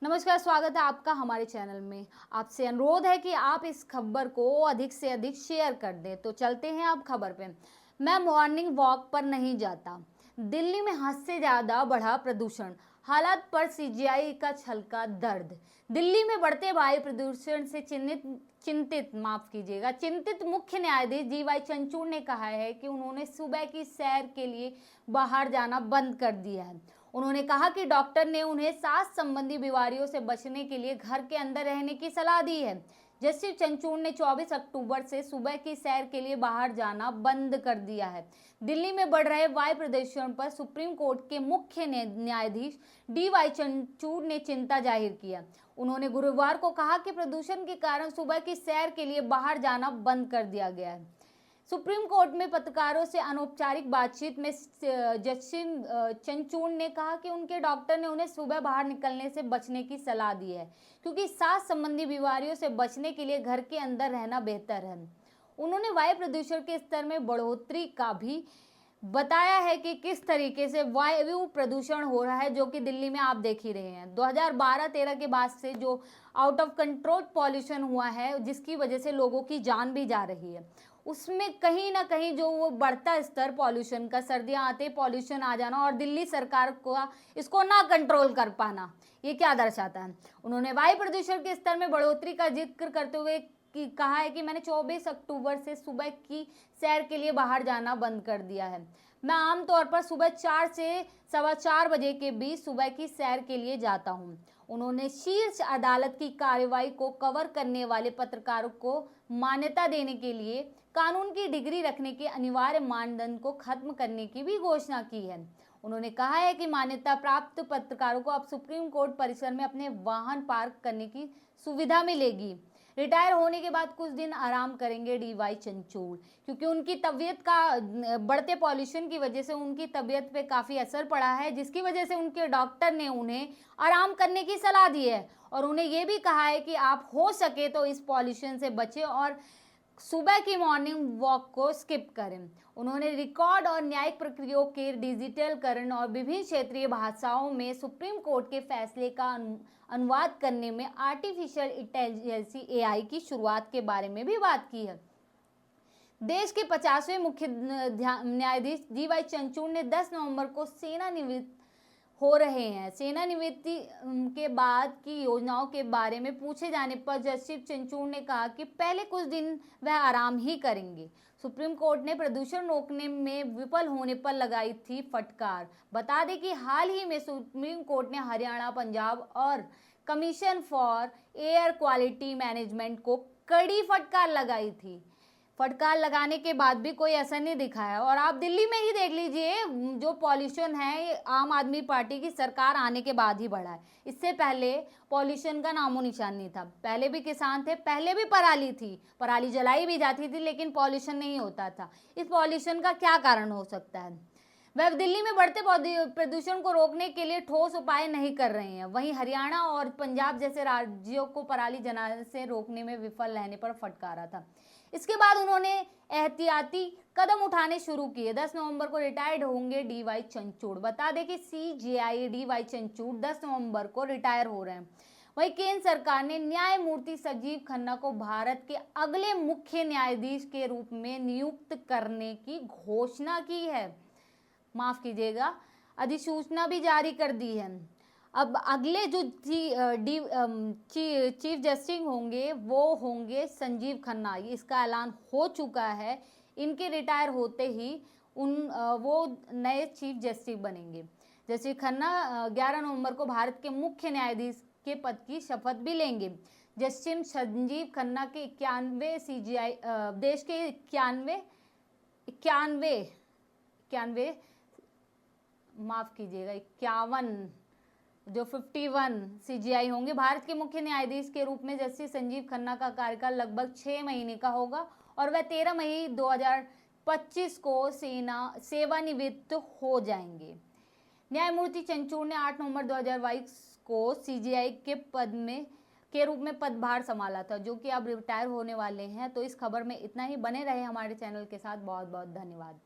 नमस्कार, स्वागत है आपका हमारे चैनल में। आपसे अनुरोध है कि आप इस खबर को अधिक से अधिक शेयर कर दें। तो चलते हैं अब खबर पे। मैं मॉर्निंग वॉक पर नहीं जाता। दिल्ली में हद से ज्यादा बढ़ा प्रदूषण, हालात पर सीजीआई का छलका दर्द। दिल्ली में बढ़ते वायु प्रदूषण से चिंतित मुख्य न्यायाधीश जीवाई चंद्रचूड़ ने कहा है कि उन्होंने सुबह की सैर के लिए बाहर जाना बंद कर दिया है। उन्होंने कहा कि डॉक्टर ने उन्हें सांस संबंधी बीमारियों से बचने के लिए घर के अंदर रहने की सलाह दी है। जस्टिस चंद्रचूड़ ने 24 अक्टूबर से सुबह की सैर के लिए बाहर जाना बंद कर दिया है। दिल्ली में बढ़ रहे वायु प्रदूषण पर सुप्रीम कोर्ट के मुख्य न्यायाधीश डीवाई चंद्रचूड़ ने चिंता जाहिर किया। उन्होंने गुरुवार को कहा कि प्रदूषण के कारण सुबह की सैर के लिए बाहर जाना बंद कर दिया गया है। सुप्रीम कोर्ट में पत्रकारों से अनौपचारिक बातचीत में जस्टिस चंद्रचूड़ ने कहा कि उनके डॉक्टर ने उन्हें सुबह बाहर निकलने से बचने की सलाह दी है, क्योंकि सांस संबंधी बीमारियों से बचने के लिए घर के अंदर रहना बेहतर है। उन्होंने वायु प्रदूषण के स्तर में बढ़ोतरी का भी बताया है कि किस तरीके से वायु प्रदूषण हो रहा है, जो कि दिल्ली में आप देख ही रहे हैं। 2012-13 के बाद से जो आउट ऑफ कंट्रोल पॉल्यूशन हुआ है, जिसकी वजह से लोगों की जान भी जा रही है, उसमें कहीं ना कहीं जो वो बढ़ता स्तर पॉल्यूशन का, सर्दियां आते पॉल्यूशन आ जाना और दिल्ली सरकार को इसको ना कंट्रोल कर पाना, ये क्या दर्शाता है। उन्होंने वायु प्रदूषण के स्तर में बढ़ोतरी का जिक्र करते हुए कहा है कि मैंने 24 अक्टूबर से सुबह की सैर के लिए बाहर जाना बंद कर दिया है। मैं आमतौर पर सुबह 4 से 4:15 बजे के बीच सुबह की सैर के लिए जाता हूं। उन्होंने शीर्ष अदालत की कार्रवाई को कवर करने वाले पत्रकारों को मान्यता देने के लिए कानून की डिग्री रखने के अनिवार्य मानदंड को खत्म करने की भी घोषणा की है। उन्होंने कहा है कि मान्यता प्राप्त पत्रकारों को अब सुप्रीम कोर्ट परिसर में अपने वाहन पार्क करने की सुविधा मिलेगी। रिटायर होने के बाद कुछ दिन आराम करेंगे डीवाई चंद्रचूड़, क्योंकि उनकी तबीयत का बढ़ते पॉल्यूशन की वजह से उनकी तबीयत पे काफ़ी असर पड़ा है, जिसकी वजह से उनके डॉक्टर ने उन्हें आराम करने की सलाह दी है और उन्हें ये भी कहा है कि आप हो सके तो इस पॉल्यूशन से बचें और सुबह की मॉर्निंग वॉक को स्किप करें। उन्होंने रिकॉर्ड और न्यायिक प्रक्रियाओं के डिजिटलकरण और विभिन्न क्षेत्रीय भाषाओं में सुप्रीम कोर्ट के फैसले का अनुवाद करने में आर्टिफिशियल इंटेलिजेंस एआई की शुरुआत के बारे में भी बात की है। देश के 50वें मुख्य न्यायाधीश डीवाई चंद्रचूड़ ने 10 नवंबर को सेवानिवृत्त हो रहे हैं। सेवानिवृत्ति के बाद की योजनाओं के बारे में पूछे जाने पर जस्टिस चंद्रचूड़ ने कहा कि पहले कुछ दिन वह आराम ही करेंगे। सुप्रीम कोर्ट ने प्रदूषण रोकने में विफल होने पर लगाई थी फटकार। बता दें कि हाल ही में सुप्रीम कोर्ट ने हरियाणा, पंजाब और commission for air quality management को कड़ी फटकार लगाई थी। फटकार लगाने के बाद भी कोई असर नहीं दिखा है। और आप दिल्ली में ही देख लीजिए, जो पॉल्यूशन है ये आम आदमी पार्टी की सरकार आने के बाद ही बढ़ा है। इससे पहले पॉल्यूशन का नामो निशान नहीं था। पहले भी किसान थे, पहले भी पराली थी, पराली जलाई भी जाती थी, लेकिन पॉल्यूशन नहीं होता था। इस पॉल्यूशन का क्या कारण हो सकता है? वह दिल्ली में बढ़ते प्रदूषण को रोकने के लिए ठोस उपाय नहीं कर रहे हैं। वहीं हरियाणा और पंजाब जैसे राज्यों को पराली जलाने से रोकने में विफल रहने पर फटकारा था। इसके बाद उन्होंने एहतियाती कदम उठाने शुरू किए। 10 नवंबर को रिटायर्ड होंगे डीवाई चंद्रचूड़। बता दें कि सीजेआई डीवाई चंद्रचूड़ 10 नवंबर को रिटायर हो रहे हैं। वहीं केंद्र सरकार ने न्यायमूर्ति संजीव खन्ना को भारत के अगले मुख्य न्यायाधीश के रूप में नियुक्त करने की घोषणा की है। माफ कीजिएगा, अधिसूचना भी जारी कर दी है। अब अगले जो चीफ जस्टिस होंगे वो होंगे संजीव खन्ना। इसका ऐलान हो चुका है। इनके रिटायर होते ही वो नए चीफ जस्टिस बनेंगे। जस्टिस खन्ना 11 नवंबर को भारत के मुख्य न्यायाधीश के पद की शपथ भी लेंगे। जस्टिस संजीव खन्ना के 91 सीजीआई देश के 91 माफ कीजिएगा 51 जो 51 सीजीआई होंगे। भारत के मुख्य न्यायाधीश के रूप में जस्टिस संजीव खन्ना का कार्यकाल लगभग 6 महीने का होगा और वह 13 मई 2025 को सेवानिवृत्त हो जाएंगे। न्यायमूर्ति चंद्रचूड़ ने 8 नवंबर 2022 को सीजीआई के रूप में पदभार संभाला था, जो कि अब रिटायर होने वाले हैं। तो इस खबर में इतना ही। बने रहे हमारे चैनल के साथ। बहुत बहुत धन्यवाद।